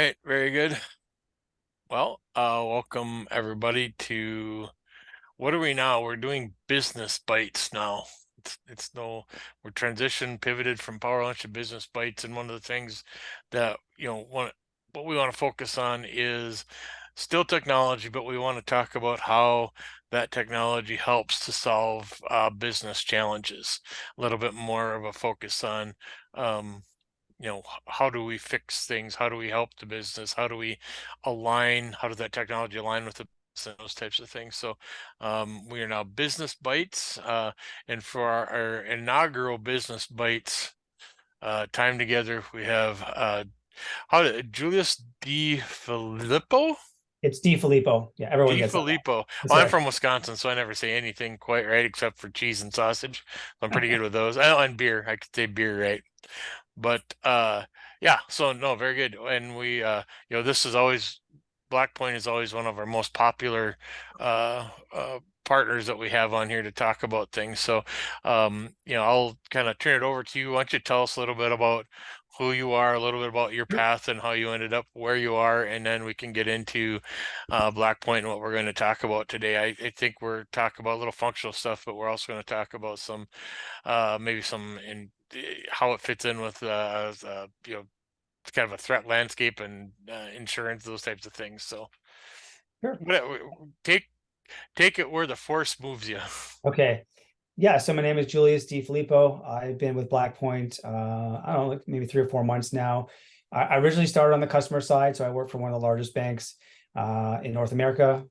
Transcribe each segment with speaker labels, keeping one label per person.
Speaker 1: right, very good. Well, welcome everybody to what are we now? We're doing business bites now. It's no we're pivoted from power lunch to business bites, and one of the things that what we want to focus on is still technology, but we want to talk about how that technology helps to solve business challenges. A little bit more of a focus on um, how do we fix things, how do we help the business, how do we align, how does that technology align with the business, and those types of things. So we are now business bites, and for our inaugural business bites time together, we have Julius D Filippo.
Speaker 2: It's D Filippo. Yeah, everyone
Speaker 1: D
Speaker 2: gets that.
Speaker 1: Filippo.
Speaker 2: That's
Speaker 1: Well, I'm
Speaker 2: right.
Speaker 1: from Wisconsin, so I never say anything quite right except for cheese and sausage. So I'm pretty good with those. Oh, and beer. I could say beer right. But yeah, so no, very good. And we this is always BlackPoint is always one of our most popular partners that we have on here to talk about things. So I'll kind of turn it over to you. Why don't you tell us a little bit about who you are, a little bit about your
Speaker 2: Sure.
Speaker 1: path and how you ended up where you are, and then we can get into BlackPoint and what we're going to talk about today. I think we're talking about a little functional stuff, but we're also going to talk about some maybe some in how it fits in with kind of a threat landscape and insurance, those types of things. So
Speaker 2: Sure.
Speaker 1: what- take take it where the force moves you.
Speaker 2: Okay. Yeah, so my name is Julius D. Filippo. I've been with BlackPoint, I don't know, like maybe 3 or 4 months now. I originally started on the customer side, so I work for one of the largest banks in North America,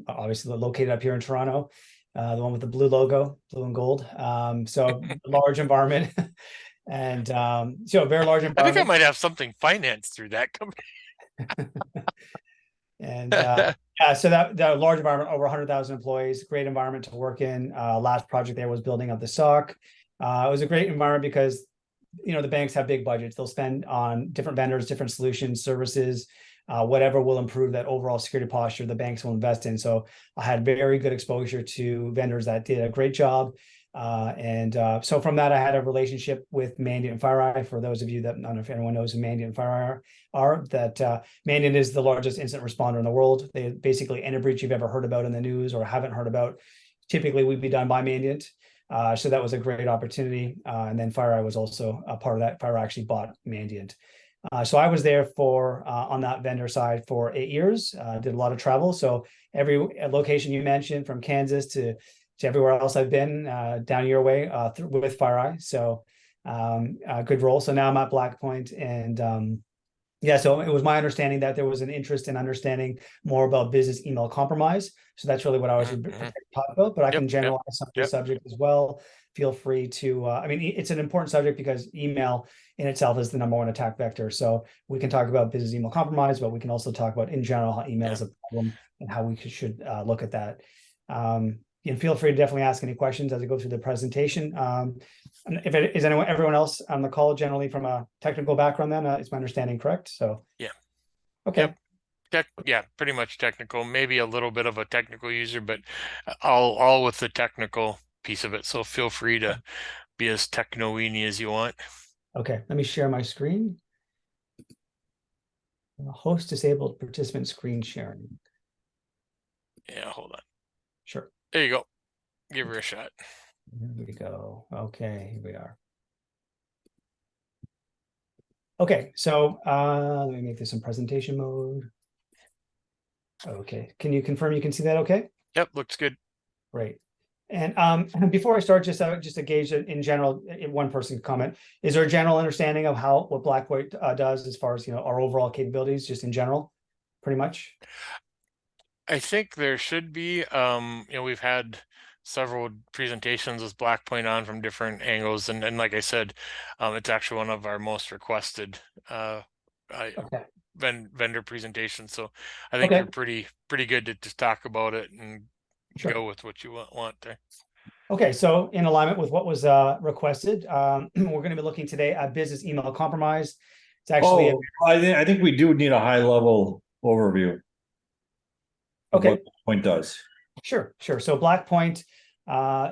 Speaker 2: obviously located up here in Toronto, the one with the blue logo, blue and gold. So large environment, and so a very large
Speaker 1: I think I
Speaker 2: environment.
Speaker 1: might have something financed through that company.
Speaker 2: And yeah, so that large environment, over 100,000 employees, great environment to work in. Last project there was building up the SOC. It was a great environment because the banks have big budgets. They'll spend on different vendors, different solutions, services, whatever will improve that overall security posture the banks will invest in. So I had very good exposure to vendors that did a great job. So from that, I had a relationship with Mandiant and FireEye. For those of you that, I don't know if anyone knows who Mandiant and FireEye are, that Mandiant is the largest incident responder in the world. They basically any breach you've ever heard about in the news or haven't heard about, typically would be done by Mandiant. So that was a great opportunity. And then FireEye was also a part of that. FireEye actually bought Mandiant. So I was there for on that vendor side for 8 years. Did a lot of travel. So every location you mentioned, from Kansas to everywhere else I've been, down your way with FireEye. So a good role. So now I'm at BlackPoint, and yeah, so it was my understanding that there was an interest in understanding more about business email compromise. So that's really what I was prepared
Speaker 1: Mhm.
Speaker 2: to talk about, but I
Speaker 1: Yep,
Speaker 2: can
Speaker 1: yep,
Speaker 2: generalize some of the
Speaker 1: yep.
Speaker 2: subject as well. Feel free to, I mean, it's an important subject because email in itself is the number one attack vector. So we can talk about business email compromise, but we can also talk about in general how email
Speaker 1: Yeah.
Speaker 2: is a problem and how we should look at that. And feel free to definitely ask any questions as I go through the presentation. If it is everyone else on the call generally from a technical background, then it's my understanding correct. So
Speaker 1: Yeah.
Speaker 2: okay,
Speaker 1: Yep. Yeah, pretty much technical. Maybe a little bit of a technical user, but all with the technical piece of it. So feel free to be as techno-weeny as you want.
Speaker 2: okay. Let me share my screen. Host disabled participant screen sharing.
Speaker 1: Yeah, hold on.
Speaker 2: Sure.
Speaker 1: There you go. Give her a shot.
Speaker 2: Here we go. Okay, here we are. Okay, so let me make this in presentation mode. Okay, can you confirm you can see that okay?
Speaker 1: Yep, looks good.
Speaker 2: Great. And before I start, just to gauge it in general, one person can comment. Is there a general understanding of what BlackPoint does as far as our overall capabilities, just in general, pretty much?
Speaker 1: I think there should be, we've had several presentations with BlackPoint on from different angles, and like I said, it's actually one of our most requested I,
Speaker 2: Okay.
Speaker 1: vendor presentations. So I think you're
Speaker 2: Okay.
Speaker 1: pretty good to just talk about it and
Speaker 2: Sure.
Speaker 1: go with what you want there.
Speaker 2: Okay, so in alignment with what was requested, we're going to be looking today at business email compromise. It's actually
Speaker 3: Oh, I think we do need a high level overview of
Speaker 2: okay.
Speaker 3: what the point does.
Speaker 2: Sure. So BlackPoint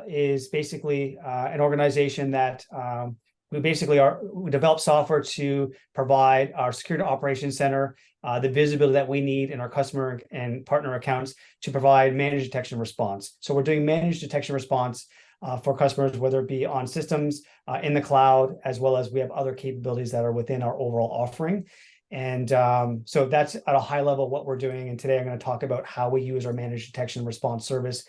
Speaker 2: is basically an organization that we develop software to provide our security operations center the visibility that we need in our customer and partner accounts to provide managed detection response. So we're doing managed detection response for customers, whether it be on systems in the cloud, as well as we have other capabilities that are within our overall offering. And so that's at a high level what we're doing. And today I'm going to talk about how we use our managed detection response service,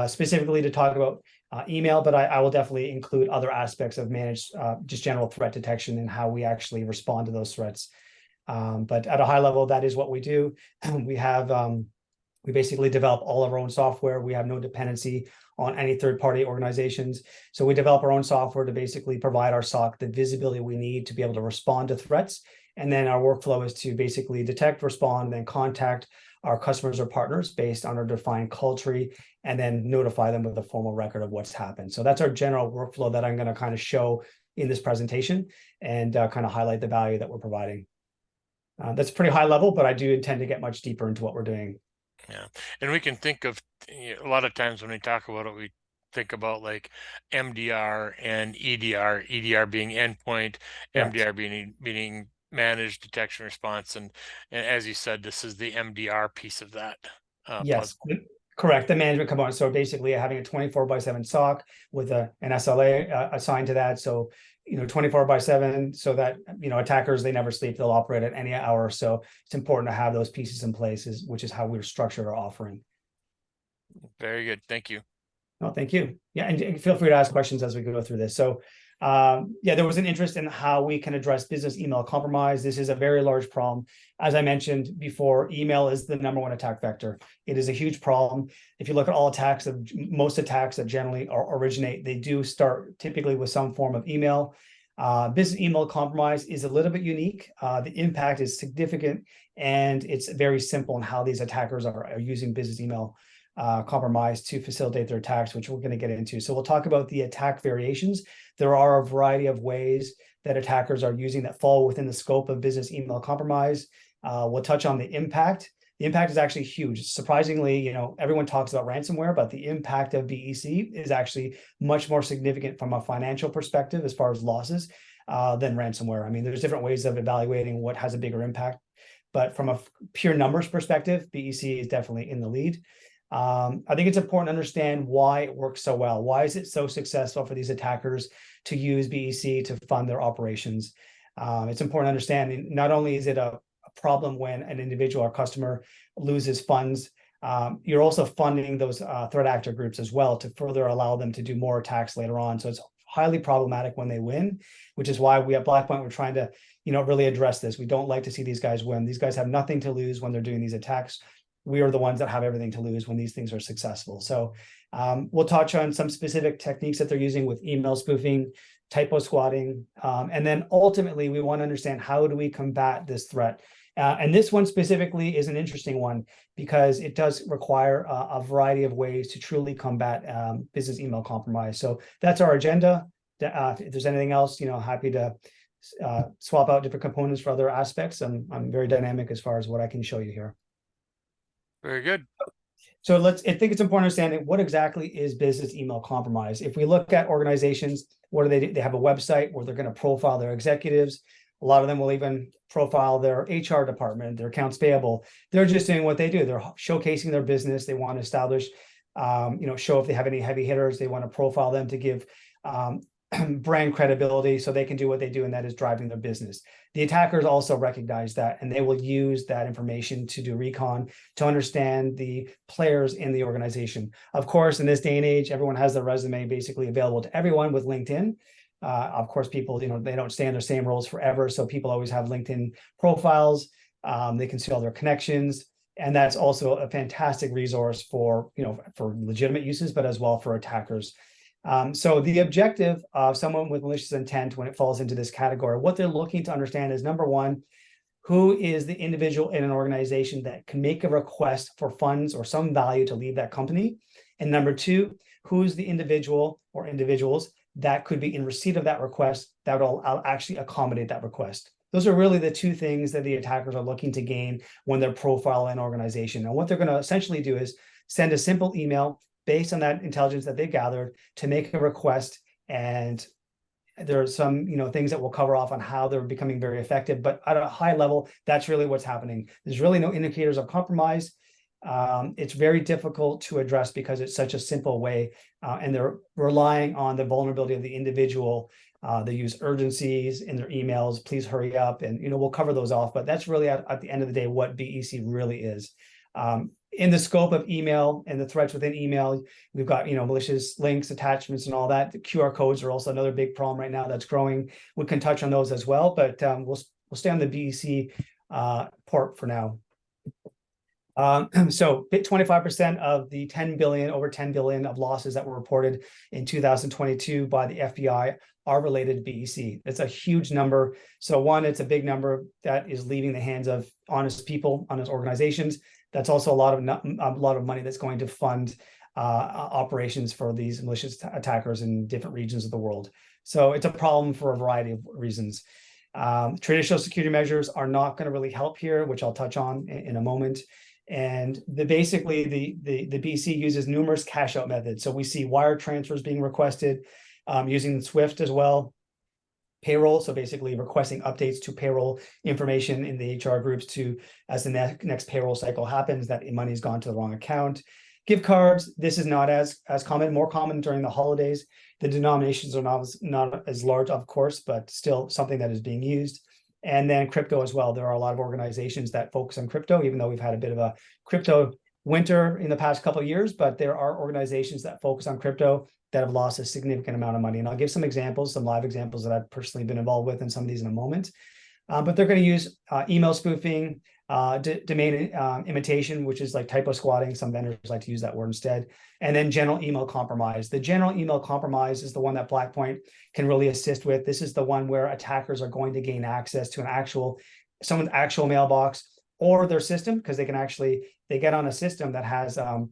Speaker 2: specifically to talk about email, but I will definitely include other aspects of managed, just general threat detection and how we actually respond to those threats. But at a high level, that is what we do. We basically develop all of our own software. We have no dependency on any third-party organizations. So we develop our own software to basically provide our SOC the visibility we need to be able to respond to threats. And then our workflow is to basically detect, respond, and then contact our customers or partners based on our defined culture, and then notify them with a formal record of what's happened. So that's our general workflow that I'm going to kind of show in this presentation and kind of highlight the value that we're providing. That's pretty high level, but I do intend to get much deeper into what we're doing.
Speaker 1: Yeah, and we can think of a lot of times when we talk about it, we think about like MDR and EDR. EDR being endpoint,
Speaker 2: Correct.
Speaker 1: MDR being managed detection response, and as you said, this is the MDR piece of that
Speaker 2: Yes,
Speaker 1: puzzle.
Speaker 2: correct. The management component. So basically, having a 24/7 SOC with an SLA assigned to that. So 24/7, so that attackers, they never sleep. They'll operate at any hour. So it's important to have those pieces in place, which is how we're structured our offering.
Speaker 1: Very good. Thank you.
Speaker 2: Oh, thank you. Yeah, and feel free to ask questions as we go through this. So, yeah, there was an interest in how we can address business email compromise. This is a very large problem. As I mentioned before, email is the #1 attack vector. It is a huge problem. If you look at all attacks, most attacks that generally originate, they do start typically with some form of email. Business email compromise is a little bit unique. The impact is significant, and it's very simple in how these attackers are using business email compromise to facilitate their attacks, which we're going to get into. So we'll talk about the attack variations. There are a variety of ways that attackers are using that fall within the scope of business email compromise. We'll touch on the impact. The impact is actually huge. Surprisingly, everyone talks about ransomware, but the impact of BEC is actually much more significant from a financial perspective as far as losses than ransomware. I mean, there's different ways of evaluating what has a bigger impact, but from a pure numbers perspective, BEC is definitely in the lead. I think it's important to understand why it works so well. Why is it so successful for these attackers to use BEC to fund their operations? It's important to understand not only is it a problem when an individual or customer loses funds, you're also funding those threat actor groups as well to further allow them to do more attacks later on. So it's highly problematic when they win, which is why we at BlackPoint, we're trying to really address this. We don't like to see these guys win. These guys have nothing to lose when they're doing these attacks. We are the ones that have everything to lose when these things are successful. So we'll touch on some specific techniques that they're using with email spoofing, typo squatting, and then ultimately we want to understand how do we combat this threat. And this one specifically is an interesting one because it does require a variety of ways to truly combat business email compromise. So that's our agenda. If there's anything else, happy to swap out different components for other aspects. I'm very dynamic as far as what I can show you here.
Speaker 1: Very good.
Speaker 2: So I think it's important to understand what exactly is business email compromise. If we look at organizations, what do they do? They have a website where they're going to profile their executives. A lot of them will even profile their HR department, their accounts payable. They're just doing what they do. They're showcasing their business. They want to establish, show if they have any heavy hitters. They want to profile them to give brand credibility so they can do what they do, and that is driving their business. The attackers also recognize that, and they will use that information to do recon, to understand the players in the organization. Of course, in this day and age, everyone has their resume basically available to everyone with LinkedIn. Of course, people, they don't stay in their same roles forever. So people always have LinkedIn profiles. They can see all their connections. And that's also a fantastic resource for legitimate uses, but as well for attackers. So the objective of someone with malicious intent, when it falls into this category, what they're looking to understand is, number one, who is the individual in an organization that can make a request for funds or some value to leave that company? And number two, who's the individual or individuals that could be in receipt of that request that will actually accommodate that request? Those are really the two things that the attackers are looking to gain when they're profiling an organization. And what they're going to essentially do is send a simple email based on that intelligence that they gathered to make a request and There are some, things that we'll cover off on how they're becoming very effective, but at a high level, that's really what's happening. There's really no indicators of compromise. It's very difficult to address because it's such a simple way, and they're relying on the vulnerability of the individual. They use urgencies in their emails, please hurry up, and we'll cover those off, but that's really at the end of the day what BEC really is. In the scope of email and the threats within email, we've got malicious links, attachments, and all that. The QR codes are also another big problem right now that's growing. We can touch on those as well, but we'll stay on the BEC port for now. So 25% of the over 10 billion of losses that were reported in 2022 by the FBI are related to BEC. It's a huge number. So one, it's a big number that is leaving the hands of honest people, honest organizations. That's also a lot of money that's going to fund operations for these malicious attackers in different regions of the world. So it's a problem for a variety of reasons. Traditional security measures are not going to really help here, which I'll touch on in a moment. And basically the BEC uses numerous cash out methods. So we see wire transfers being requested using Swift as well. Payroll, so basically requesting updates to payroll information in the HR groups as the next payroll cycle happens, that money's gone to the wrong account. Gift cards, this is not as common, more common during the holidays. The denominations are not as large, of course, but still something that is being used. And then crypto as well. There are a lot of organizations that focus on crypto, even though we've had a bit of a crypto winter in the past couple of years, but there are organizations that focus on crypto that have lost a significant amount of money. And I'll give some examples, some live examples that I've personally been involved with in some of these in a moment. But they're going to use email spoofing, domain imitation, which is like typo squatting. Some vendors like to use that word instead. And then general email compromise. The general email compromise is the one that BlackPoint can really assist with. This is the one where attackers are going to gain access to someone's actual mailbox or their system, because they get on a system that has a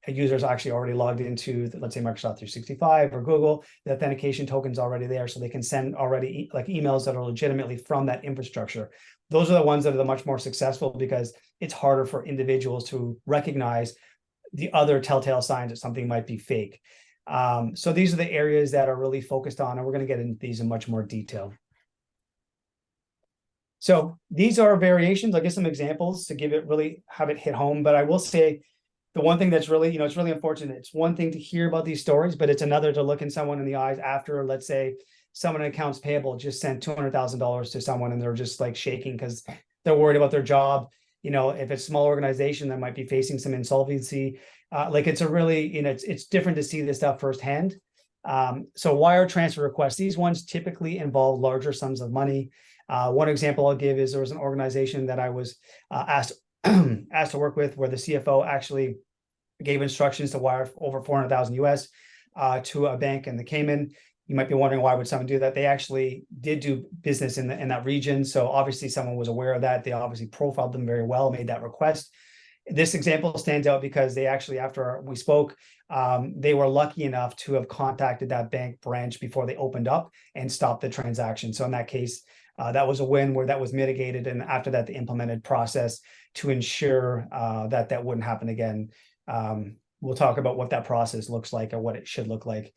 Speaker 2: user's actually already logged into, let's say, Microsoft 365 or Google. The authentication token's already there, so they can send already like emails that are legitimately from that infrastructure. Those are the ones that are the much more successful because it's harder for individuals to recognize the other telltale signs that something might be fake. So these are the areas that are really focused on, and we're going to get into these in much more detail. So these are variations. I'll give some examples to have it hit home. But I will say the one thing that's really, it's really unfortunate. It's one thing to hear about these stories, but it's another to look in someone in the eyes after, let's say, someone in accounts payable just sent $200,000 to someone and they're just like shaking because they're worried about their job. If it's a small organization that might be facing some insolvency, it's a really, it's different to see this stuff firsthand. So wire transfer requests, these ones typically involve larger sums of money. One example I'll give is there was an organization that I was asked to work with where the CFO actually gave instructions to wire over 400,000 US to a bank in the Cayman. You might be wondering, why would someone do that? They actually did do business in that region. So obviously someone was aware of that. They obviously profiled them very well, made that request. This example stands out because they actually, after we spoke, they were lucky enough to have contacted that bank branch before they opened up and stopped the transaction. So in that case, that was a win where that was mitigated. And after that, the implemented process to ensure that wouldn't happen again. We'll talk about what that process looks like or what it should look like.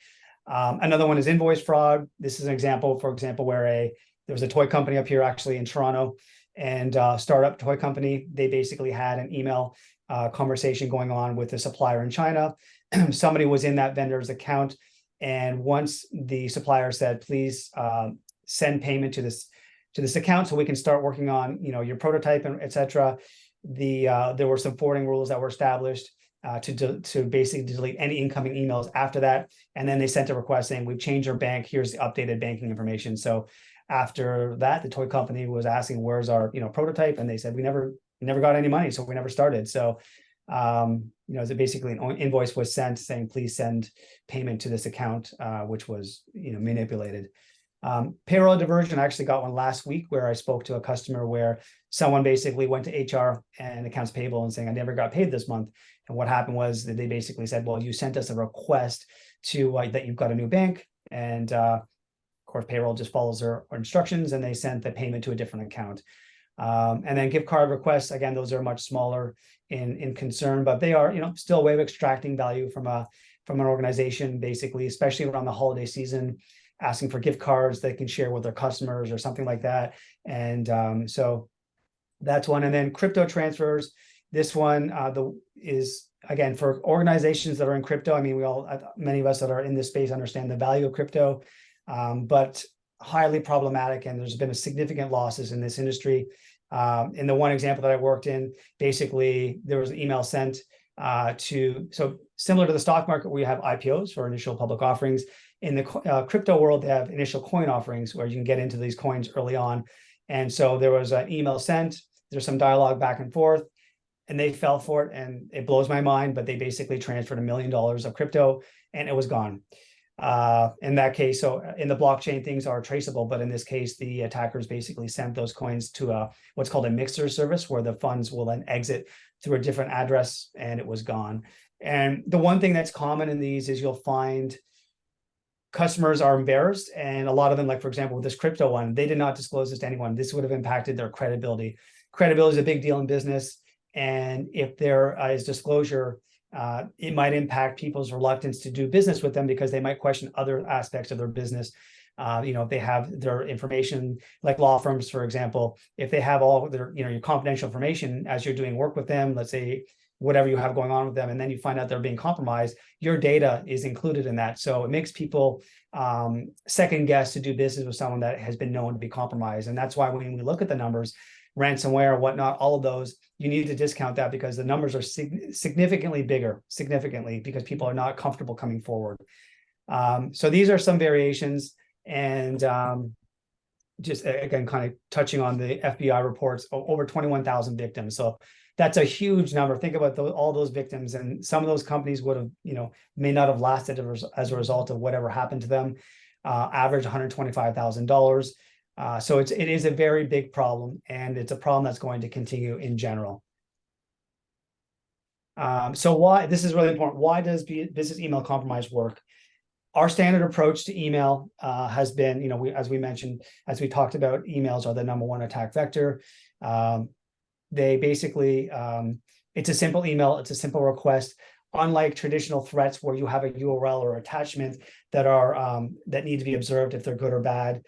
Speaker 2: Another one is invoice fraud. This is an example, for example, where there was a toy company up here actually in Toronto, and startup toy company. They basically had an email conversation going on with a supplier in China. Somebody was in that vendor's account. And once the supplier said, please send payment to this account so we can start working on your prototype and etc. There were some forwarding rules that were established to basically delete any incoming emails after that. And then they sent a request saying, we've changed our bank, here's the updated banking information. So after that, the toy company was asking, where's our prototype? And they said, we never got any money, so we never started. So so basically an invoice was sent saying, please send payment to this account, which was manipulated. Payroll diversion, I actually got one last week where I spoke to a customer where someone basically went to HR and accounts payable and saying, I never got paid this month. And what happened was that they basically said, well, you sent us a request to that you've got a new bank. And of course, payroll just follows their instructions and they sent the payment to a different account. And then gift card requests, again, those are much smaller in concern, but they are, still a way of extracting value from an organization, basically, especially around the holiday season. asking for gift cards they can share with their customers or something like that. And so that's one. And then crypto transfers. This one is, again, for organizations that are in crypto. I mean, many of us that are in this space understand the value of crypto, but highly problematic. And there's been significant losses in this industry. In the one example that I worked in, basically there was an email sent so similar to the stock market, we have IPOs or initial public offerings. In the crypto world, they have initial coin offerings where you can get into these coins early on. And so there was an email sent, there's some dialogue back and forth, and they fell for it. And it blows my mind, but they basically transferred $1 million of crypto and it was gone. In that case, so in the blockchain, things are traceable, but in this case, the attackers basically sent those coins to what's called a mixer service, where the funds will then exit through a different address, and it was gone. And the one thing that's common in these is you'll find customers are embarrassed, and a lot of them, like for example, with this crypto one, they did not disclose this to anyone. This would have impacted their credibility. Credibility is a big deal in business, and if there is disclosure, it might impact people's reluctance to do business with them because they might question other aspects of their business. If they have their information, like law firms, for example, if they have all their, your confidential information as you're doing work with them, let's say whatever you have going on with them, and then you find out they're being compromised, your data is included in that. So it makes people second guess to do business with someone that has been known to be compromised. And that's why when we look at the numbers, ransomware, whatnot, all of those, you need to discount that because the numbers are significantly bigger, because people are not comfortable coming forward. So these are some variations. And just again, kind of touching on the FBI reports, over 21,000 victims. So that's a huge number. Think about all those victims, and some of those companies would have, may not have lasted as a result of whatever happened to them. Average $125,000. So it is a very big problem, and it's a problem that's going to continue in general. So why, this is really important. Why does business email compromise work? Our standard approach to email has been, as we mentioned, as we talked about, emails are the #1 attack vector. They basically, it's a simple email, it's a simple request. Unlike traditional threats where you have a URL or attachment that are that need to be observed if they're good or bad.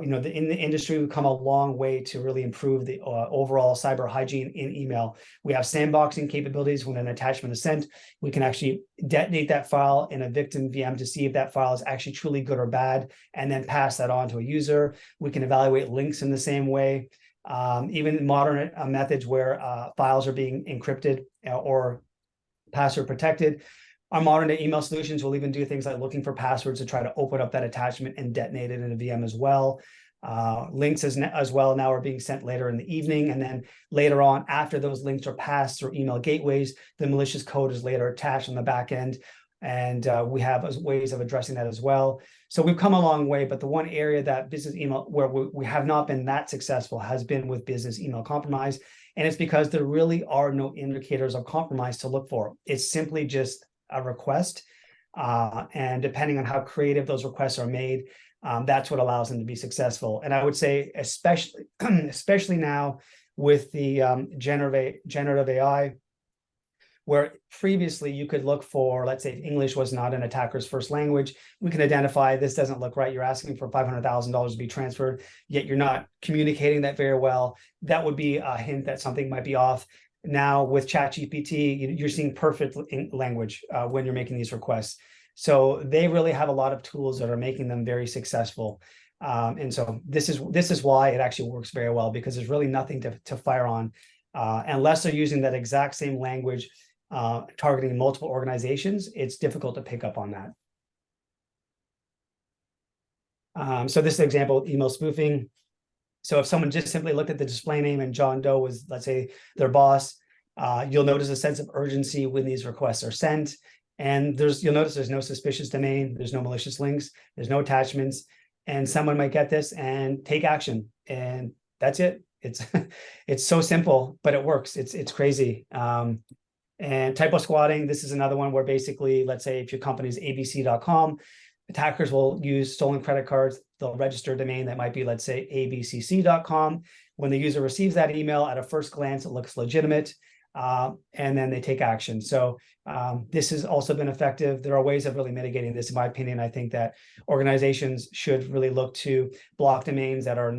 Speaker 2: In the industry, we've come a long way to really improve the overall cyber hygiene in email. We have sandboxing capabilities. When an attachment is sent, we can actually detonate that file in a victim VM to see if that file is actually truly good or bad, and then pass that on to a user. We can evaluate links in the same way. Even modern methods where files are being encrypted or password protected. Our modern day email solutions will even do things like looking for passwords to try to open up that attachment and detonate it in a VM as well. Links as well now are being sent later in the evening, and then later on, after those links are passed through email gateways, the malicious code is later attached on the back end, and we have ways of addressing that as well. So we've come a long way, but the one area that business email where we have not been that successful has been with business email compromise, and it's because there really are no indicators of compromise to look for. It's simply just a request, and depending on how creative those requests are made, that's what allows them to be successful. And I would say, especially now with the generative AI, where previously you could look for, let's say, if English was not an attacker's first language, we can identify this doesn't look right. You're asking for $500,000 to be transferred, yet you're not communicating that very well. That would be a hint that something might be off. Now with ChatGPT, you're seeing perfect language when you're making these requests. So they really have a lot of tools that are making them very successful. And so this is why it actually works very well, because there's really nothing to fire on unless they're using that exact same language, targeting multiple organizations. It's difficult to pick up on that. So this is an example of email spoofing. So if someone just simply looked at the display name and John Doe was, let's say, their boss, you'll notice a sense of urgency when these requests are sent. And you'll notice there's no suspicious domain, there's no malicious links, there's no attachments, and someone might get this and take action. And that's it. It's so simple, but it works. It's crazy. And typo squatting, this is another one where basically, let's say if your company is abc.com, attackers will use stolen credit cards. They'll register a domain that might be, let's say, abcc.com. When the user receives that email, at a first glance, it looks legitimate. and then they take action. So this has also been effective. There are ways of really mitigating this. In my opinion, I think that organizations should really look to block domains that are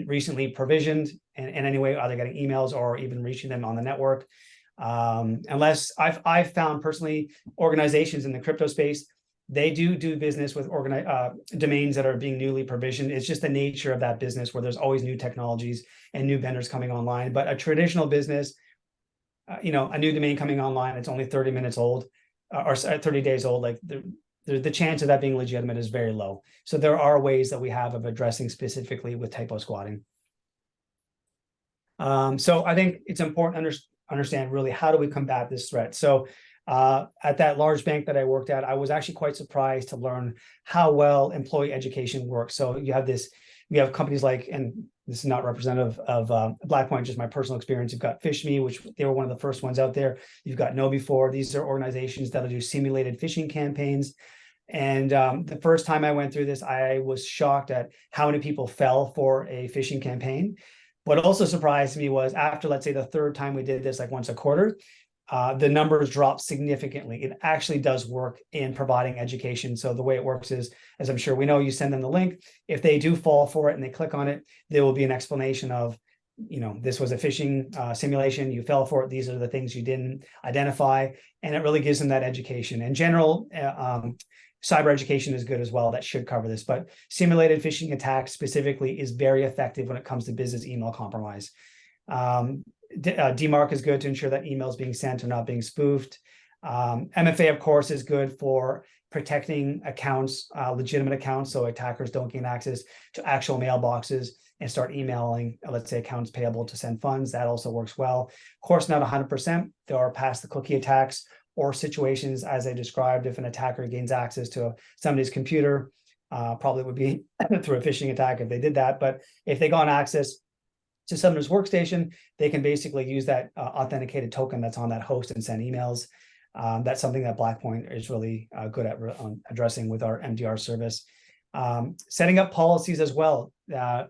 Speaker 2: recently provisioned in any way, either getting emails or even reaching them on the network. Unless I've found personally, organizations in the crypto space, they do business with domains that are being newly provisioned. It's just the nature of that business where there's always new technologies and new vendors coming online. But a traditional business, a new domain coming online, it's only 30 minutes old or 30 days old, like the chance of that being legitimate is very low. So there are ways that we have of addressing specifically with typo squatting. So I think it's important to understand really how do we combat this threat. So at that large bank that I worked at, I was actually quite surprised to learn how well employee education works. So we have companies like, and this is not representative of BlackPoint, just my personal experience. You've got PhishMe, which they were one of the first ones out there. You've got KnowBe4. These are organizations that'll do simulated phishing campaigns. And the first time I went through this, I was shocked at how many people fell for a phishing campaign. What also surprised me was after, let's say, the third time we did this, like once a quarter, the numbers dropped significantly. It actually does work in providing education. So the way it works is, as I'm sure we know, you send them the link. If they do fall for it and they click on it, there will be an explanation of, this was a phishing simulation. You fell for it. These are the things you didn't identify. And it really gives them that education. In general, cyber education is good as well. That should cover this. But simulated phishing attacks specifically is very effective when it comes to business email compromise. DMARC is good to ensure that emails being sent are not being spoofed. MFA, of course, is good for protecting accounts, legitimate accounts, so attackers don't gain access to actual mailboxes and start emailing, let's say, accounts payable to send funds. That also works well. Of course, not 100%. There are past the cookie attacks or situations, as I described, if an attacker gains access to somebody's computer, probably would be through a phishing attack if they did that. But if they got access to someone's workstation, they can basically use that authenticated token that's on that host and send emails. That's something that BlackPoint is really good at addressing with our MDR service. Setting up policies as well,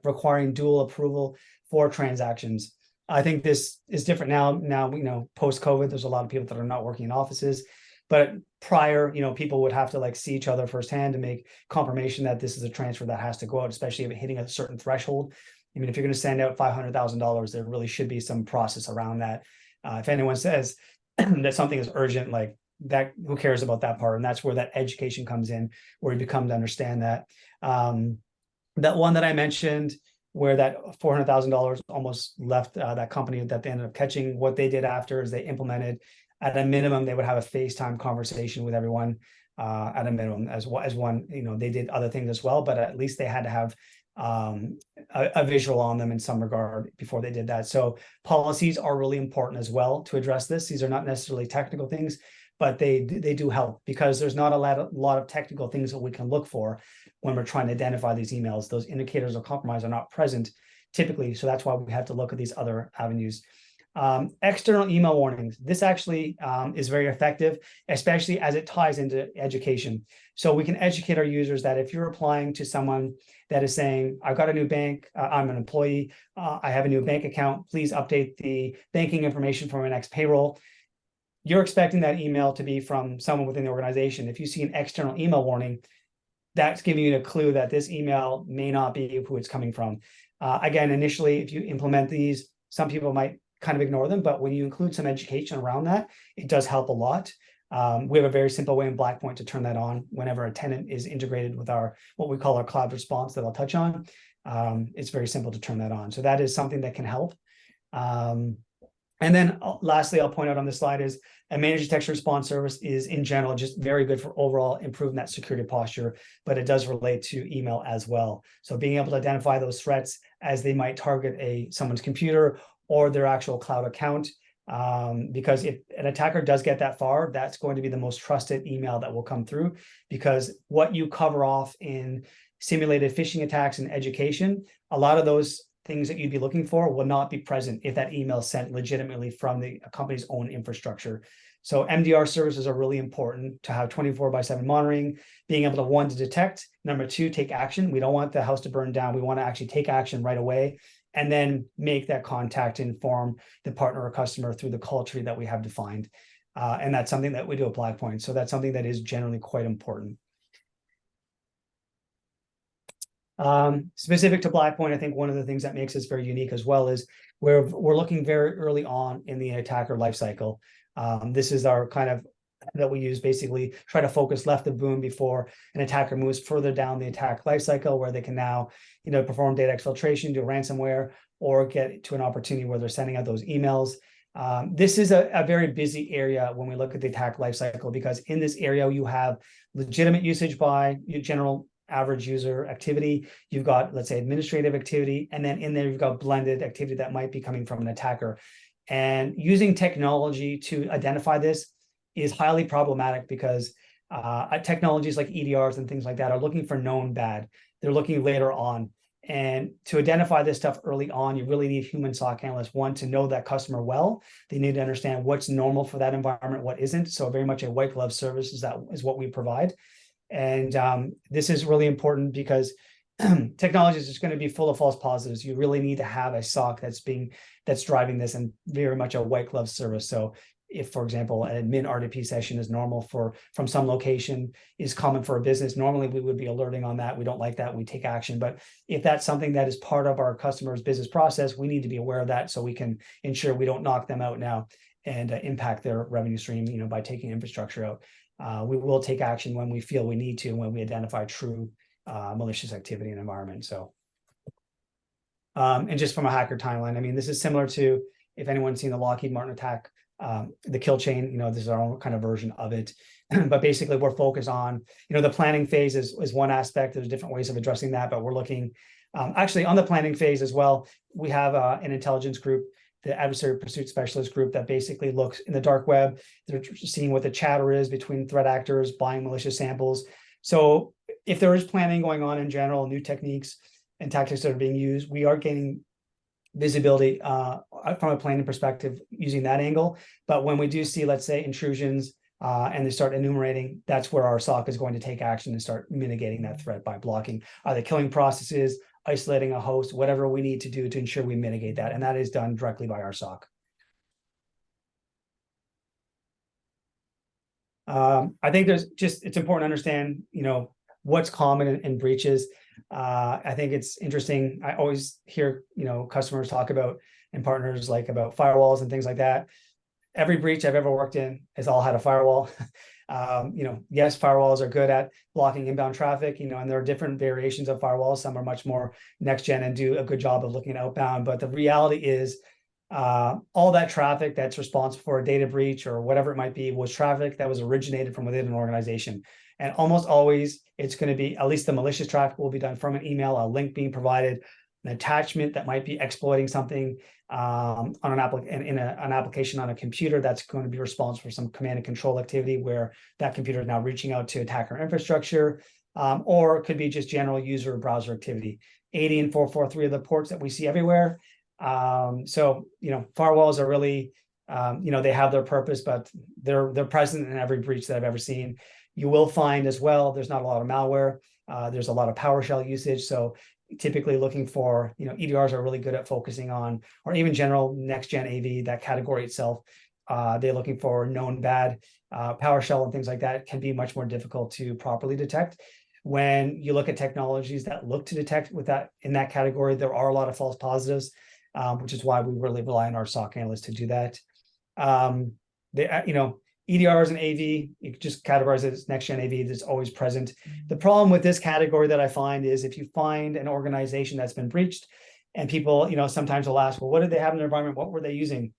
Speaker 2: requiring dual approval for transactions. I think this is different now. Now, post-COVID, there's a lot of people that are not working in offices. But prior, people would have to see each other firsthand to make confirmation that this is a transfer that has to go out, especially if it's hitting a certain threshold. I mean, if you're going to send out $500,000, there really should be some process around that. If anyone says that something is urgent, like that, who cares about that part? And that's where that education comes in, where you become to understand that. That one that I mentioned, where that $400,000 almost left that company that they ended up catching, what they did after is they implemented, at a minimum, they would have a FaceTime conversation with everyone at a minimum as one. They did other things as well, but at least they had to have a visual on them in some regard before they did that. So policies are really important as well to address this. These are not necessarily technical things, but they do help, because there's not a lot of technical things that we can look for when we're trying to identify these emails. Those indicators of compromise are not present typically. So that's why we have to look at these other avenues. External email warnings. This actually is very effective, especially as it ties into education. So we can educate our users that if you're applying to someone that is saying, I've got a new bank, I'm an employee, I have a new bank account, please update the banking information for my next payroll. You're expecting that email to be from someone within the organization. If you see an external email warning, that's giving you a clue that this email may not be who it's coming from. Again, initially, if you implement these, some people might kind of ignore them, but when you include some education around that, it does help a lot. We have a very simple way in BlackPoint to turn that on whenever a tenant is integrated with what we call our cloud response that I'll touch on. It's very simple to turn that on. So that is something that can help. And then lastly, I'll point out on this slide is a managed detection response service is in general just very good for overall improving that security posture, but it does relate to email as well. So being able to identify those threats as they might target someone's computer or their actual cloud account, because if an attacker does get that far, that's going to be the most trusted email that will come through, because what you cover off in simulated phishing attacks and education, a lot of those things that you'd be looking for will not be present if that email is sent legitimately from the company's own infrastructure. So MDR services are really important to have 24/7 monitoring, being able to, one, to detect, number two, take action. We don't want the house to burn down. We want to actually take action right away and then make that contact to inform the partner or customer through the call tree that we have defined. And that's something that we do at BlackPoint. So that's something that is generally quite important. Specific to BlackPoint, I think one of the things that makes us very unique as well is we're looking very early on in the attacker lifecycle. This is our kind of that we use, basically try to focus left of boom before an attacker moves further down the attack lifecycle, where they can now, perform data exfiltration, do ransomware, or get to an opportunity where they're sending out those emails. This is a very busy area when we look at the attack lifecycle, because in this area you have legitimate usage by general average user activity, you've got, let's say, administrative activity, and then in there you've got blended activity that might be coming from an attacker. And using technology to identify this is highly problematic, because technologies like EDRs and things like that are looking for known bad. They're looking later on. And to identify this stuff early on, you really need human SOC analysts, one, to know that customer well. They need to understand what's normal for that environment, what isn't. So very much a white glove service is what we provide. And this is really important, because technology is just going to be full of false positives. You really need to have a SOC that's driving this, and very much a white glove service. So if, for example, an admin RDP session is normal from some location, is common for a business, normally we would be alerting on that. We don't like that, we take action. But if that's something that is part of our customer's business process, we need to be aware of that, so we can ensure we don't knock them out now and impact their revenue stream, by taking infrastructure out. We will take action when we feel we need to, when we identify true malicious activity in the environment. So, and just from a hacker timeline, I mean, this is similar to, if anyone's seen the Lockheed Martin attack, the kill chain, this is our own kind of version of it. But basically we're focused on, the planning phase is one aspect. There's different ways of addressing that, but we're looking actually on the planning phase as well. We have an intelligence group, the adversary pursuit specialist group, that basically looks in the dark web. They're seeing what the chatter is between threat actors, buying malicious samples. So if there is planning going on in general, new techniques and tactics that are being used, we are gaining visibility from a planning perspective using that angle. But when we do see, let's say, intrusions and they start enumerating, that's where our SOC is going to take action and start mitigating that threat by blocking the killing processes, isolating a host, whatever we need to do to ensure we mitigate that. And that is done directly by our SOC. I think it's important to understand, what's common in breaches. I think it's interesting. I always hear, customers talk about, and partners, like, about firewalls and things like that. Every breach I've ever worked in has all had a firewall. Yes, firewalls are good at blocking inbound traffic, and there are different variations of firewalls. Some are much more next gen and do a good job of looking at outbound. But the reality is, all that traffic that's responsible for a data breach or whatever it might be was traffic that was originated from within an organization. And almost always it's going to be, at least the malicious traffic will be done from an email, a link being provided, an attachment that might be exploiting something on an application on a computer that's going to be responsible for some command and control activity, where that computer is now reaching out to attacker infrastructure, or it could be just general user or browser activity. 80 and 443 are the ports that we see everywhere. So, firewalls are really, they have their purpose, but they're present in every breach that I've ever seen. You will find as well, there's not a lot of malware. There's a lot of PowerShell usage. So typically looking for, EDRs are really good at focusing on, or even general next-gen AV, that category itself. They're looking for known bad. PowerShell and things like that can be much more difficult to properly detect. When you look at technologies that look to detect with that in that category, there are a lot of false positives, which is why we really rely on our SOC analysts to do that. EDRs and AV, you can just categorize it as next-gen AV that's always present. The problem with this category that I find is, if you find an organization that's been breached, and people, sometimes will ask, well, what did they have in their environment? What were they using?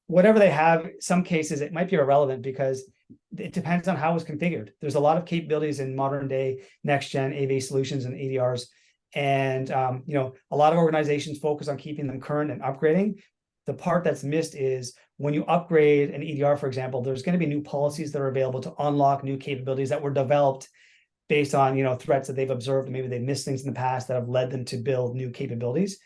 Speaker 2: Whatever they have, some cases it might be irrelevant, because it depends on how it was configured. There's a lot of capabilities in modern day next-gen AV solutions and EDRs. And, a lot of organizations focus on keeping them current and upgrading. The part that's missed is, when you upgrade an EDR, for example, there's going to be new policies that are available to unlock new capabilities that were developed based on, threats that they've observed. Maybe they've missed things in the past that have led them to build new capabilities.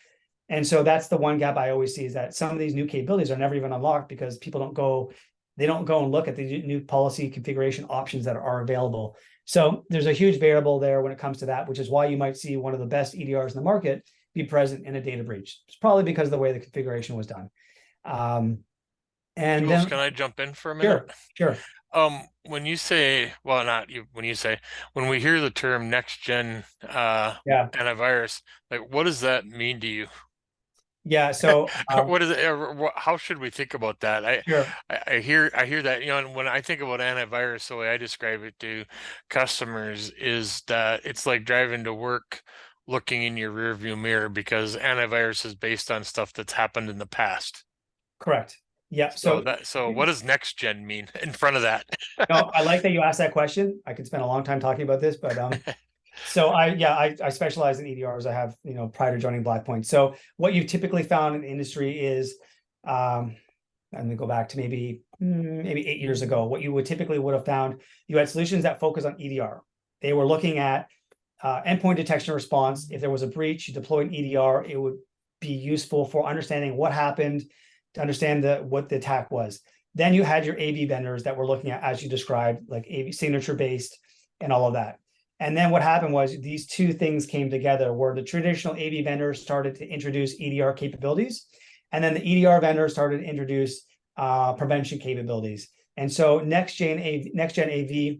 Speaker 2: And so that's the one gap I always see, is that some of these new capabilities are never even unlocked, because people don't go and look at the new policy configuration options that are available. So there's a huge variable there when it comes to that, which is why you might see one of the best EDRs in the market be present in a data breach. It's probably because of the way the configuration was done. And
Speaker 1: Jules,
Speaker 2: then,
Speaker 1: can I jump in for a minute?
Speaker 2: sure, sure.
Speaker 1: When you say, well, not you, when you say, when we hear the term next gen
Speaker 2: Yeah,
Speaker 1: antivirus, like what does that mean to you?
Speaker 2: yeah. So,
Speaker 1: What is it? How should we think about that?
Speaker 2: sure.
Speaker 1: I hear that, you know, and when I think about antivirus, the way I describe it to customers is that it's like driving to work, looking in your rearview mirror because antivirus is based on stuff that's happened in the past.
Speaker 2: Correct. Yeah.
Speaker 1: So what does next gen mean in front of that?
Speaker 2: No, I like that you asked that question. I could spend a long time talking about this, but so I specialize in EDRs. I have, prior to joining BlackPoint. So what you've typically found in the industry is, I'm gonna go back to maybe 8 years ago. What you would have found, you had solutions that focus on EDR. They were looking at endpoint detection response. If there was a breach, you deploy an EDR. It would be useful for understanding what happened, to understand what the attack was. Then you had your AV vendors that were looking at, as you described, like AV signature based and all of that. And then what happened was these two things came together where the traditional AV vendors started to introduce EDR capabilities. And then the EDR vendors started to introduce prevention capabilities. And so next gen AV,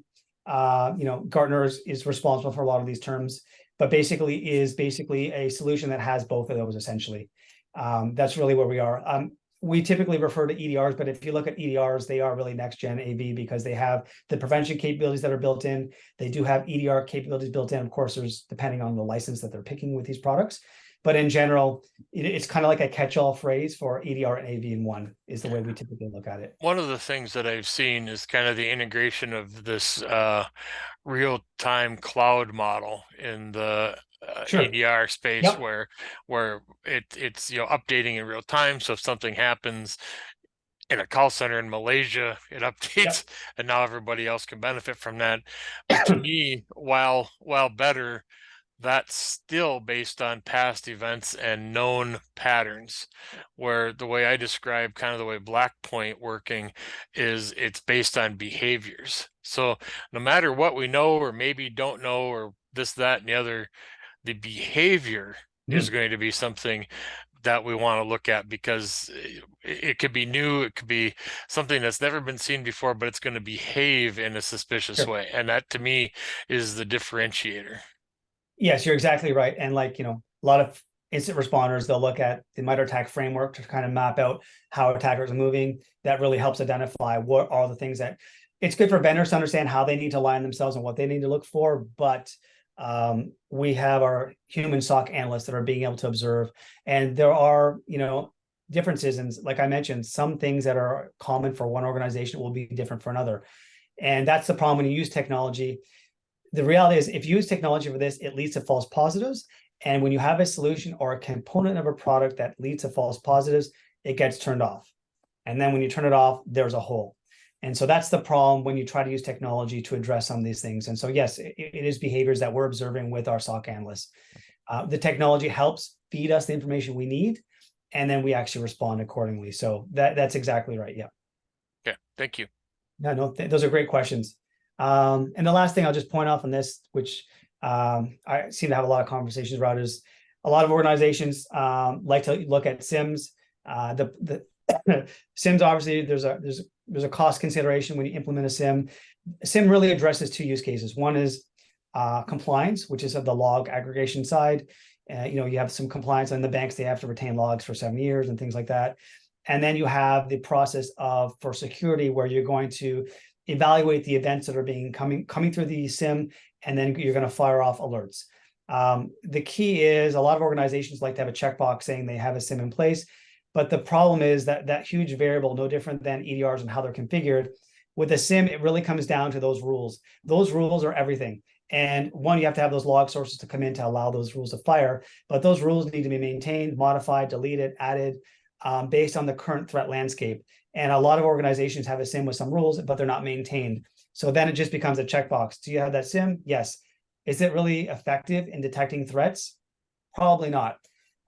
Speaker 2: Gartner is responsible for a lot of these terms, but basically is a solution that has both of those essentially. That's really where we are. We typically refer to EDRs, but if you look at EDRs, they are really next gen AV because they have the prevention capabilities that are built in. They do have EDR capabilities built in. Of course, there's depending on the license that they're picking with these products. But in general, it's kind of like a catch-all phrase for EDR and AV in one is the way we typically look at it.
Speaker 1: One of the things that I've seen is kind of the integration of this real-time cloud model in the
Speaker 2: Sure.
Speaker 1: EDR space
Speaker 2: Yep.
Speaker 1: where it's updating in real time. So if something happens in a call center in Malaysia, it updates
Speaker 2: Yep.
Speaker 1: and now everybody else can benefit from that. But to me, while better, that's still based on past events and known patterns, where the way I describe kind of the way BlackPoint working is it's based on behaviors. So no matter what we know or maybe don't know or this, that, and the other, the behavior is going to be something that we want to look at because it could be new, it could be something that's never been seen before, but it's going to behave in a suspicious
Speaker 2: Sure.
Speaker 1: way. And that to me is the differentiator.
Speaker 2: Yes, you're exactly right. And a lot of incident responders, they'll look at the MITRE ATT&CK framework to kind of map out how attackers are moving. That really helps identify what are the things that it's good for vendors to understand how they need to align themselves and what they need to look for. But we have our human SOC analysts that are being able to observe. And there are, differences. And like I mentioned, some things that are common for one organization will be different for another. And that's the problem when you use technology. The reality is if you use technology for this, it leads to false positives. And when you have a solution or a component of a product that leads to false positives, it gets turned off. And then when you turn it off, there's a hole. And so that's the problem when you try to use technology to address some of these things. And so, yes, it is behaviors that we're observing with our SOC analysts. The technology helps feed us the information we need, and then we actually respond accordingly. So that's exactly right. Yeah.
Speaker 1: Okay. Thank you.
Speaker 2: Yeah, no, those are great questions. And the last thing I'll just point off on this, which I seem to have a lot of conversations about, is a lot of organizations like to look at SIMs. The SIMs, obviously, there's a cost consideration when you implement a SIM. A SIM really addresses two use cases. One is compliance, which is of the log aggregation side. You have some compliance on the banks; they have to retain logs for 7 years and things like that. And then you have the process for security, where you're going to evaluate the events that are coming through the SIM, and then you're going to fire off alerts. The key is a lot of organizations like to have a checkbox saying they have a SIM in place, but the problem is that huge variable, no different than EDRs and how they're configured. With a SIM, it really comes down to those rules. Those rules are everything. And one, you have to have those log sources to come in to allow those rules to fire, but those rules need to be maintained, modified, deleted, added, based on the current threat landscape. And a lot of organizations have a SIM with some rules, but they're not maintained. So then it just becomes a checkbox. Do you have that SIM? Yes. Is it really effective in detecting threats? Probably not.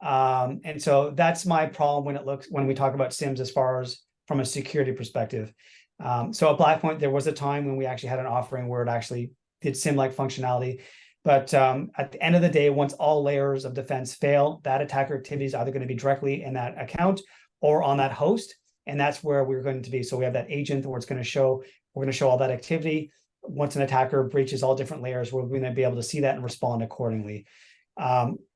Speaker 2: And so that's my problem when we talk about SIMs as far as from a security perspective. So at BlackPoint, there was a time when we actually had an offering where it actually did SIM-like functionality. But at the end of the day, once all layers of defense fail, that attacker activity is either going to be directly in that account or on that host. And that's where we're going to be. So we have that agent where it's going to show, we're going to show all that activity. Once an attacker breaches all different layers, we're going to be able to see that and respond accordingly.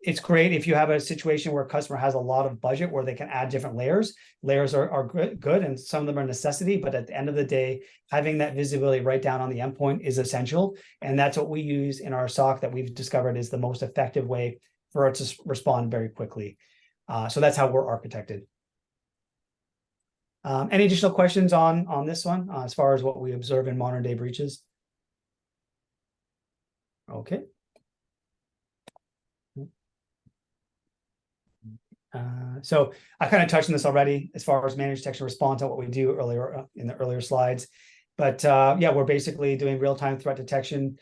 Speaker 2: It's great if you have a situation where a customer has a lot of budget where they can add different layers. Layers are good, and some of them are a necessity, but at the end of the day, having that visibility right down on the endpoint is essential. And that's what we use in our SOC that we've discovered is the most effective way for it to respond very quickly. So that's how we're architected. Any additional questions on this one as far as what we observe in modern day breaches? Okay. So I kind of touched on this already as far as managed detection response and what we do earlier in the earlier slides. But yeah, we're basically doing real-time threat detection,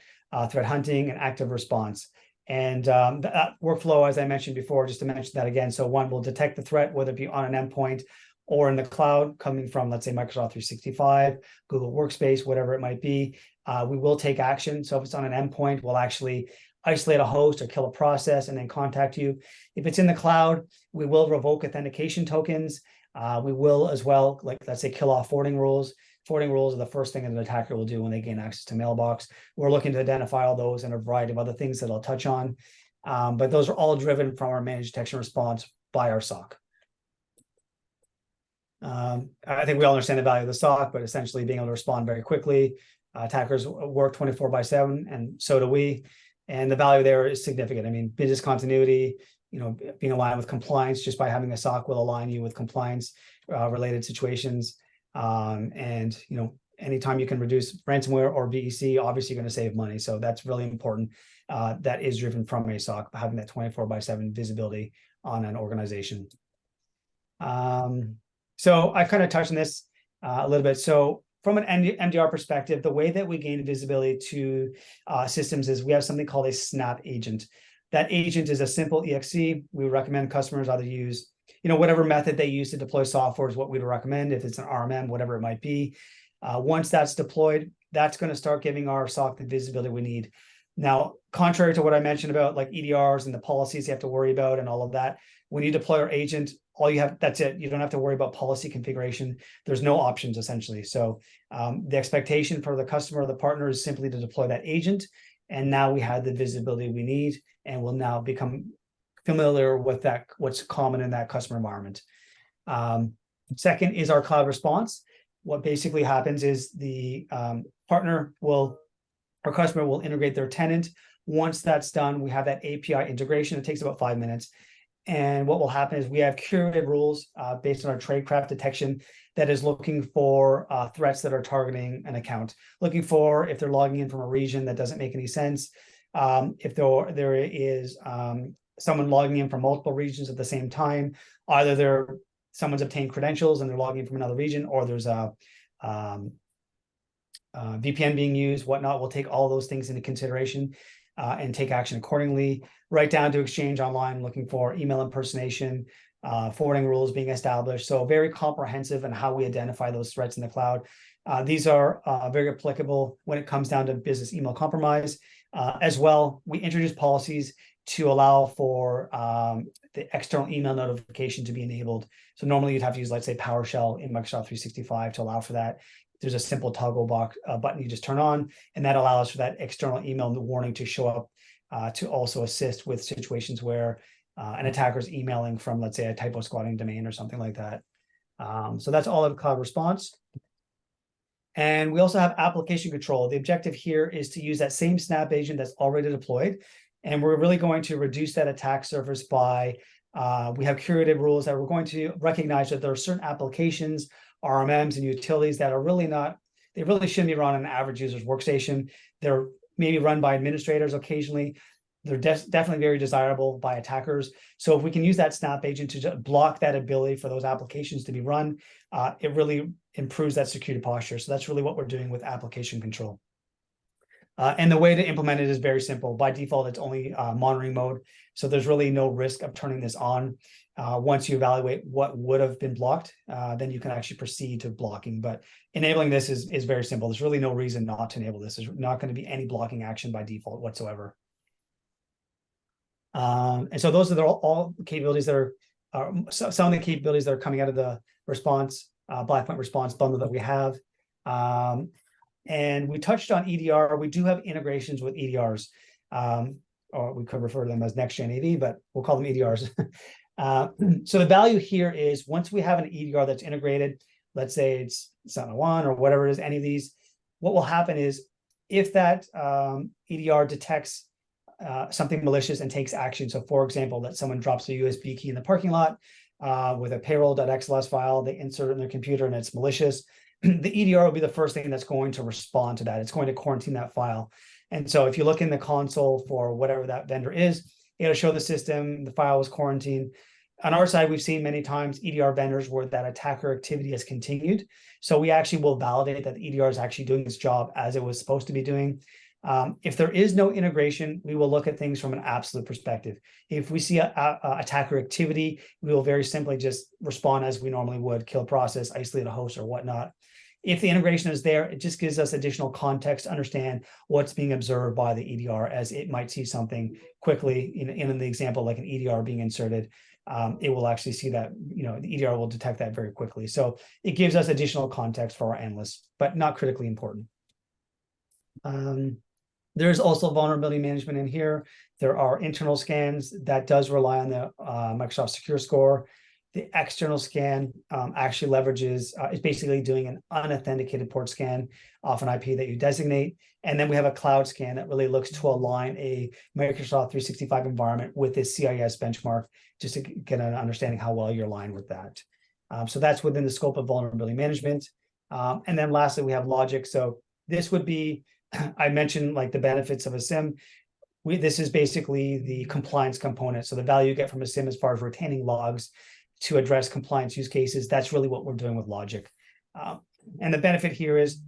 Speaker 2: threat hunting, and active response. And that workflow, as I mentioned before, just to mention that again. So one, will detect the threat, whether it be on an endpoint or in the cloud coming from, let's say, Microsoft 365, Google Workspace, whatever it might be. We will take action. So if it's on an endpoint, we'll actually isolate a host or kill a process and then contact you. If it's in the cloud, we will revoke authentication tokens. We will as well, like let's say, kill off forwarding rules. Forwarding rules are the first thing that an attacker will do when they gain access to mailbox. We're looking to identify all those and a variety of other things that I'll touch on. But those are all driven from our managed detection response by our SOC. I think we all understand the value of the SOC, but essentially being able to respond very quickly. Attackers work 24/7, and so do we. And the value there is significant. I mean, business continuity, being aligned with compliance just by having a SOC will align you with compliance related situations. And anytime you can reduce ransomware or BEC, obviously you're going to save money. So that's really important. That is driven from a SOC, having that 24/7 visibility on an organization. So I kind of touched on this a little bit. So from an MDR perspective, the way that we gain visibility to systems is we have something called a snap agent. That agent is a simple EXE. We recommend customers either use, whatever method they use to deploy software is what we'd recommend. If it's an RMM, whatever it might be. Once that's deployed, that's going to start giving our SOC the visibility we need. Now, contrary to what I mentioned about like EDRs and the policies you have to worry about and all of that, when you deploy our agent, all you have, that's it. You don't have to worry about policy configuration. There's no options essentially. So the expectation for the customer or the partner is simply to deploy that agent. And now we have the visibility we need, and we'll now become familiar with that, what's common in that customer environment. Second is our cloud response. What basically happens is the partner will, our customer will integrate their tenant. Once that's done, we have that API integration. It takes about 5 minutes. And what will happen is we have curated rules based on our tradecraft detection that is looking for threats that are targeting an account, looking for if they're logging in from a region that doesn't make any sense. If there is someone logging in from multiple regions at the same time, either someone's obtained credentials and they're logging in from another region, or there's a VPN being used, whatnot. We'll take all those things into consideration and take action accordingly, right down to exchange online, looking for email impersonation, forwarding rules being established. So very comprehensive in how we identify those threats in the cloud. These are very applicable when it comes down to business email compromise. As well, we introduce policies to allow for the external email notification to be enabled. So normally you'd have to use, let's say, PowerShell in Microsoft 365 to allow for that. There's a simple toggle box button you just turn on, and that allows for that external email warning to show up to also assist with situations where an attacker is emailing from, let's say, a typo squatting domain or something like that. So that's all of cloud response. And we also have application control. The objective here is to use that same snap agent that's already deployed. And we're really going to reduce that attack surface by, we have curated rules that we're going to recognize that there are certain applications, RMMs and utilities that are really not, they really shouldn't be run on an average user's workstation. They're maybe run by administrators occasionally. They're definitely very desirable by attackers. So if we can use that snap agent to just block that ability for those applications to be run, it really improves that security posture. So that's really what we're doing with application control. And the way to implement it is very simple. By default, it's only monitoring mode. So there's really no risk of turning this on. Once you evaluate what would have been blocked, then you can actually proceed to blocking. But enabling this is very simple. There's really no reason not to enable this. There's not going to be any blocking action by default whatsoever. And so those are all capabilities that are some of the capabilities that are coming out of the response, BlackPoint response bundle that we have. And we touched on EDR. We do have integrations with EDRs, or we could refer to them as next gen AV, but we'll call them EDRs. So the value here is once we have an EDR that's integrated, let's say it's Sentinel-1 or whatever it is, any of these, what will happen is if that EDR detects something malicious and takes action. So for example, that someone drops a USB key in the parking lot with a payroll.xls file, they insert it in their computer and it's malicious. The EDR will be the first thing that's going to respond to that. It's going to quarantine that file. And so if you look in the console for whatever that vendor is, it'll show the system, the file was quarantined. On our side, we've seen many times EDR vendors where that attacker activity has continued. So we actually will validate that the EDR is actually doing its job as it was supposed to be doing. If there is no integration, we will look at things from an absolute perspective. If we see a attacker activity, we will very simply just respond as we normally would, kill process, isolate a host or whatnot. If the integration is there, it just gives us additional context to understand what's being observed by the EDR, as it might see something quickly. In the example, like an EDR being inserted, it will actually see that, the EDR will detect that very quickly. So it gives us additional context for our analysts, but not critically important. There's also vulnerability management in here. There are internal scans that does rely on the Microsoft Secure Score. The external scan actually leverages, is basically doing an unauthenticated port scan off an IP that you designate. And then we have a cloud scan that really looks to align a Microsoft 365 environment with this CIS benchmark, just to get an understanding how well you're aligned with that. So that's within the scope of vulnerability management. And then lastly, we have logic. So this would be, I mentioned like the benefits of a SIM. This is basically the compliance component. So the value you get from a SIM as far as retaining logs to address compliance use cases, that's really what we're doing with logic. And the benefit here is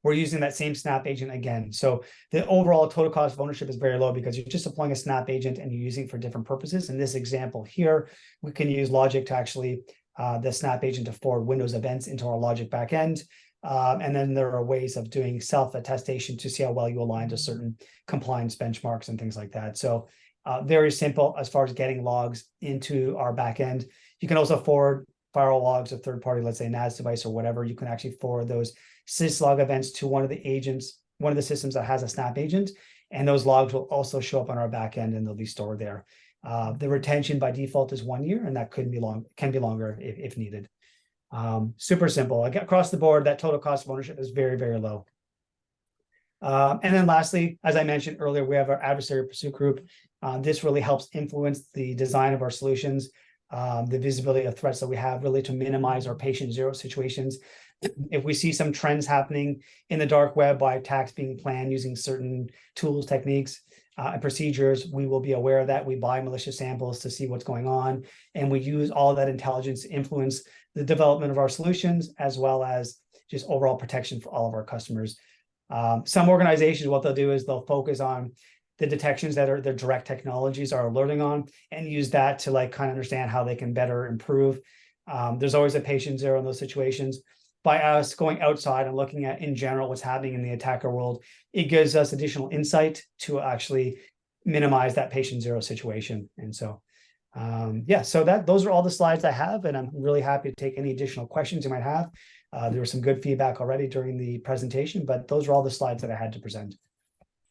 Speaker 2: we're using that same Snap agent again. So the overall total cost of ownership is very low because you're just deploying a Snap agent and you're using it for different purposes. In this example here, we can use logic to actually, the Snap agent to forward Windows events into our logic backend. And then there are ways of doing self-attestation to see how well you align to certain compliance benchmarks and things like that. So very simple as far as getting logs into our backend. You can also forward firewall logs of third-party, let's say NAS device or whatever. You can actually forward those syslog events to one of the agents, one of the systems that has a Snap agent, and those logs will also show up on our backend and they'll be stored there. The retention by default is 1 year, and that can be longer if needed. Super simple. Across the board, that total cost of ownership is very, very low. And then lastly, as I mentioned earlier, we have our adversary pursuit group. This really helps influence the design of our solutions, the visibility of threats that we have, really to minimize our patient zero situations. If we see some trends happening in the dark web by attacks being planned using certain tools, techniques, and procedures, we will be aware of that. We buy malicious samples to see what's going on, and we use all of that intelligence to influence the development of our solutions, as well as just overall protection for all of our customers. Some organizations, what they'll do is they'll focus on the detections that are their direct technologies are alerting on, and use that to like kind of understand how they can better improve. There's always a patient zero in those situations. By us going outside and looking at in general what's happening in the attacker world, it gives us additional insight to actually minimize that patient zero situation. And so, yeah, so those are all the slides I have, and I'm really happy to take any additional questions you might have. There was some good feedback already during the presentation, but those are all the slides that I had to present.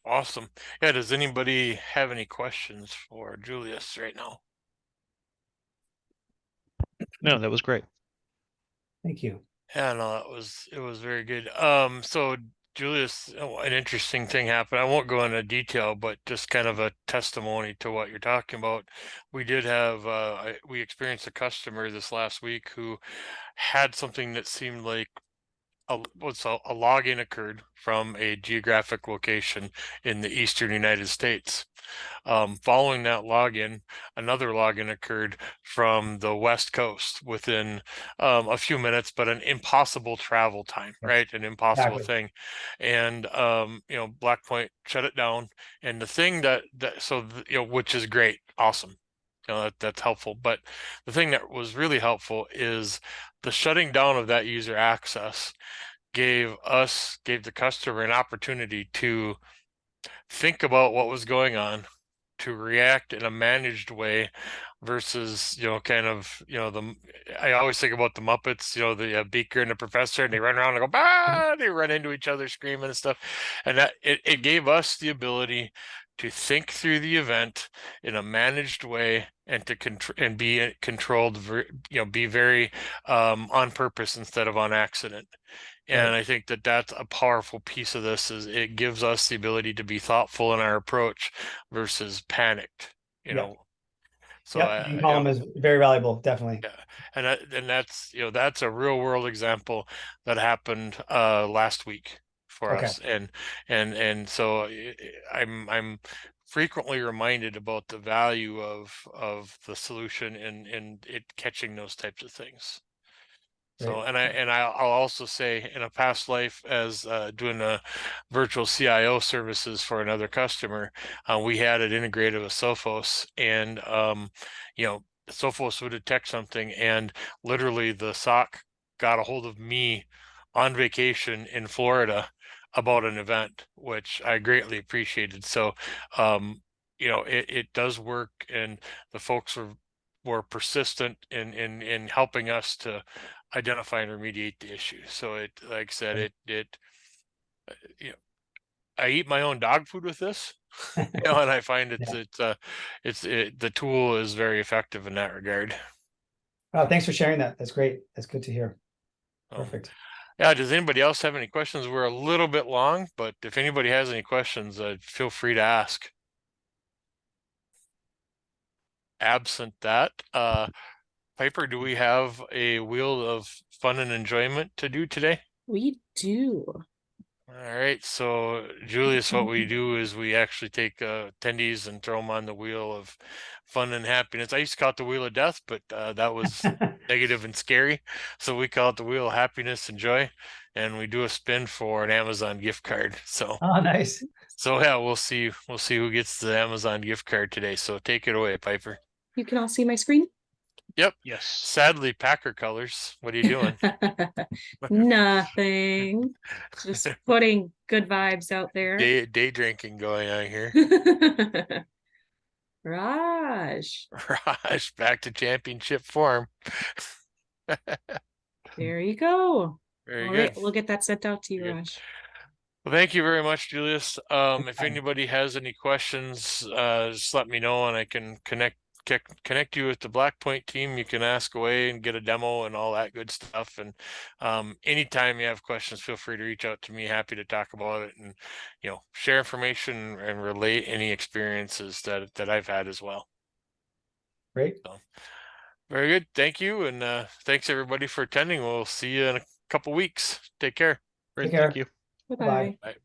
Speaker 1: Awesome. Yeah, does anybody have any questions for Julius right now?
Speaker 4: No, that was great.
Speaker 2: Thank you.
Speaker 1: Yeah, no, it was very good. So Julius, an interesting thing happened. I won't go into detail, but just kind of a testimony to what you're talking about. We did have we experienced a customer this last week who had something that seemed like a login occurred from a geographic location in the eastern United States. Following that login, another login occurred from the West Coast within a few minutes, but an impossible travel time, right? An impossible thing. And, BlackPoint shut it down. And the thing which is great, awesome. That's helpful. But the thing that was really helpful is the shutting down of that user access gave the customer an opportunity to think about what was going on, to react in a managed way versus, kind of, I always think about the Muppets, the Beaker and the Professor, and they run around and go, bah, they run into each other screaming and stuff. And that it gave us the ability to think through the event in a managed way and to and be controlled, be very on purpose instead of on accident. And
Speaker 2: Right.
Speaker 1: I think that that's a powerful piece of this is it gives us the ability to be thoughtful in our approach versus panicked,
Speaker 2: Yep.
Speaker 1: So
Speaker 2: Yep. Green column is very valuable, definitely.
Speaker 1: yeah, and that's that's a real world example that happened last week for
Speaker 2: Okay.
Speaker 1: us, and so I'm frequently reminded about the value of the solution and it catching those types of things. So,
Speaker 2: Great.
Speaker 1: I'll also say in a past life as doing a virtual CIO services for another customer, we had it integrated with Sophos, and Sophos would detect something, and literally the SOC got a hold of me on vacation in Florida about an event, which I greatly appreciated. So, it does work, and the folks were persistent in helping us to identify and remediate the issue. So it, like I said,
Speaker 2: Great.
Speaker 1: you know, I eat my own dog food with this, and I find
Speaker 2: Yeah.
Speaker 1: the tool is very effective in that regard.
Speaker 2: Oh, thanks for sharing that. That's great. That's good to hear.
Speaker 1: Um,
Speaker 2: Perfect.
Speaker 1: yeah, does anybody else have any questions? We're a little bit long, but if anybody has any questions, feel free to ask. Absent that, Piper, do we have a wheel of fun and enjoyment to do today?
Speaker 4: We do.
Speaker 1: All right, so Julius, what we do is we actually take attendees and throw them on the wheel of fun and happiness. I used to call it the wheel of death, but that was negative and scary. So we call it the wheel of happiness and joy, and we do a spin for an Amazon gift card. So,
Speaker 2: Oh, nice.
Speaker 1: yeah, we'll see who gets the Amazon gift card today. So take it away, Piper.
Speaker 4: You can all see my screen?
Speaker 1: Yep.
Speaker 5: Yes.
Speaker 1: Sadly, Packer colors. What are you doing?
Speaker 4: Nothing. Just putting good vibes out there.
Speaker 1: Day drinking going on here.
Speaker 4: Raj,
Speaker 1: Raj, back to championship form.
Speaker 4: there you go.
Speaker 1: Very
Speaker 4: All
Speaker 1: good.
Speaker 4: right, we'll get that sent out to you,
Speaker 1: Very good.
Speaker 4: Raj.
Speaker 1: Well, thank you very much, Julius. If anybody has any questions, just let me know and I can connect you with the BlackPoint team. You can ask away and get a demo and all that good stuff. And anytime you have questions, feel free to reach out to me. Happy to talk about it and share information and relate any experiences that I've had as well.
Speaker 2: Great.
Speaker 1: So, very good. Thank you. And thanks everybody for attending. We'll see you in a couple weeks. Take care.
Speaker 5: Great.
Speaker 2: Take care.
Speaker 5: Thank you.
Speaker 4: Bye-bye.
Speaker 1: Bye.